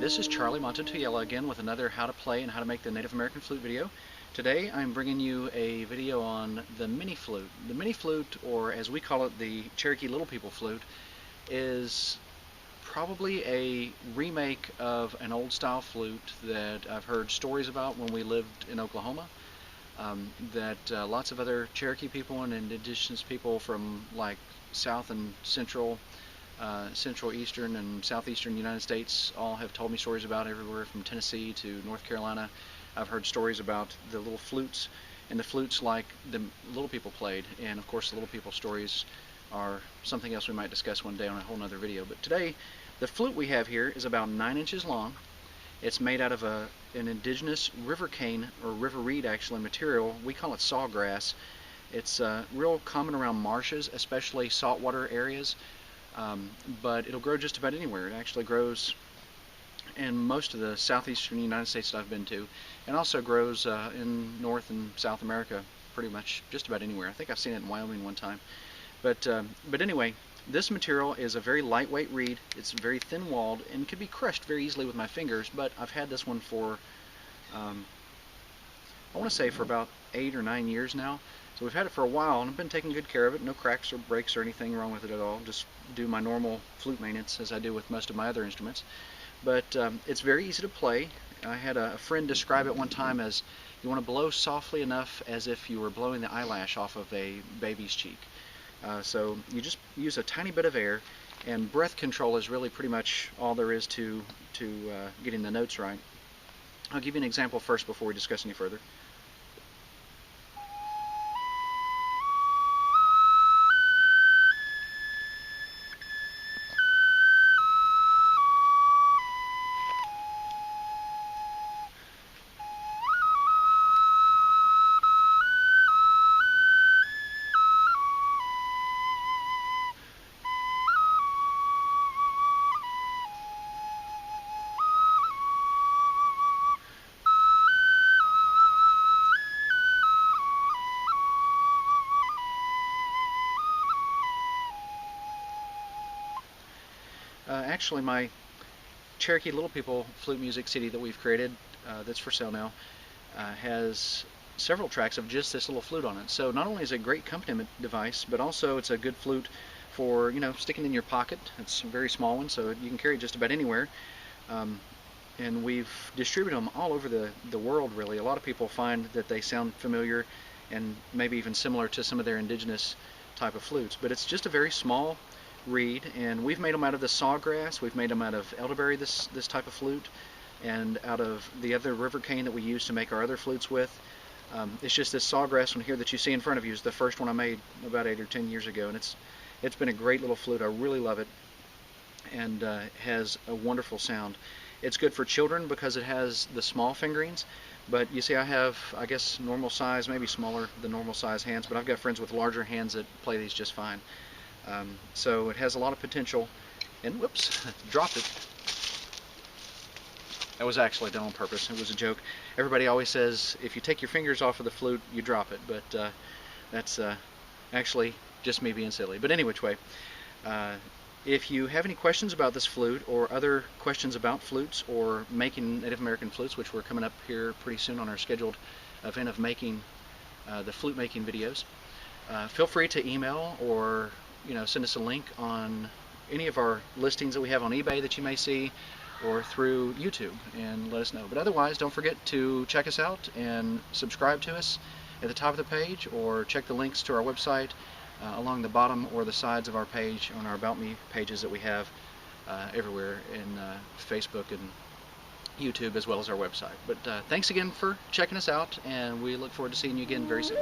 this is Charlie Mato-Toyela again with another how to play and how to make the Native American flute video. Today I'm bringing you a video on the mini flute. The mini flute, or as we call it, the Cherokee Little People flute, is probably a remake of an old style flute that I've heard stories about when we lived in Oklahoma. Lots of other Cherokee people and indigenous people from like South and Central Eastern and Southeastern United States all have told me stories about, everywhere from Tennessee to North Carolina. I've heard stories about the little flutes and the flutes like the little people played, and of course the little people stories are something else we might discuss one day on a whole nother video. But today the flute we have here is about 9 inches long. It's made out of an indigenous river cane, or river reed actually, material. We call it sawgrass. It's real common around marshes, especially saltwater areas. But it'll grow just about anywhere. It actually grows in most of the southeastern United States that I've been to, and also grows in North and South America pretty much just about anywhere. I think I've seen it in Wyoming one time. But anyway, this material is a very lightweight reed. It's very thin-walled and can be crushed very easily with my fingers, but I've had this one for I want to say for about 8 or 9 years now. So we've had it for a while, and I've been taking good care of it. No cracks or breaks or anything wrong with it at all. Just do my normal flute maintenance as I do with most of my other instruments. But it's very easy to play. I had a friend describe it one time as you want to blow softly enough as if you were blowing the eyelash off of a baby's cheek. So you just use a tiny bit of air, and breath control is really pretty much all there is to getting the notes right. I'll give you an example first before we discuss any further. Actually, my Cherokee Little People flute music CD that we've created, that's for sale now, has several tracks of just this little flute on it. So not only is it a great accompaniment device, but also it's a good flute for, you know, sticking in your pocket. It's a very small one, so you can carry it just about anywhere. And we've distributed them all over the world, really. A lot of people find that they sound familiar and maybe even similar to some of their indigenous type of flutes. But it's just a very small reed, and we've made them out of the sawgrass. We've made them out of elderberry, this type of flute, and out of the other river cane that we use to make our other flutes with. It's just this sawgrass one here that you see in front of you is the first one I made about 8 or 10 years ago, and it's been a great little flute. I really love it, and has a wonderful sound. It's good for children because it has the small fingerings, but you see I have, I guess, normal size, maybe smaller than normal size hands, but I've got friends with larger hands that play these just fine. So it has a lot of potential, and whoops, dropped it. That was actually done on purpose. It was a joke. Everybody always says if you take your fingers off of the flute, you drop it, but that's actually just me being silly. But any which way, if you have any questions about this flute or other questions about flutes or making Native American flutes, which we're coming up here pretty soon on our scheduled event of making the flute making videos, feel free to email or send us a link on any of our listings that we have on eBay that you may see, or through YouTube, and let us know. But otherwise, don't forget to check us out and subscribe to us at the top of the page, or check the links to our website along the bottom or the sides of our page on our About Me pages that we have everywhere in Facebook and YouTube, as well as our website. But thanks again for checking us out, and we look forward to seeing you again very soon.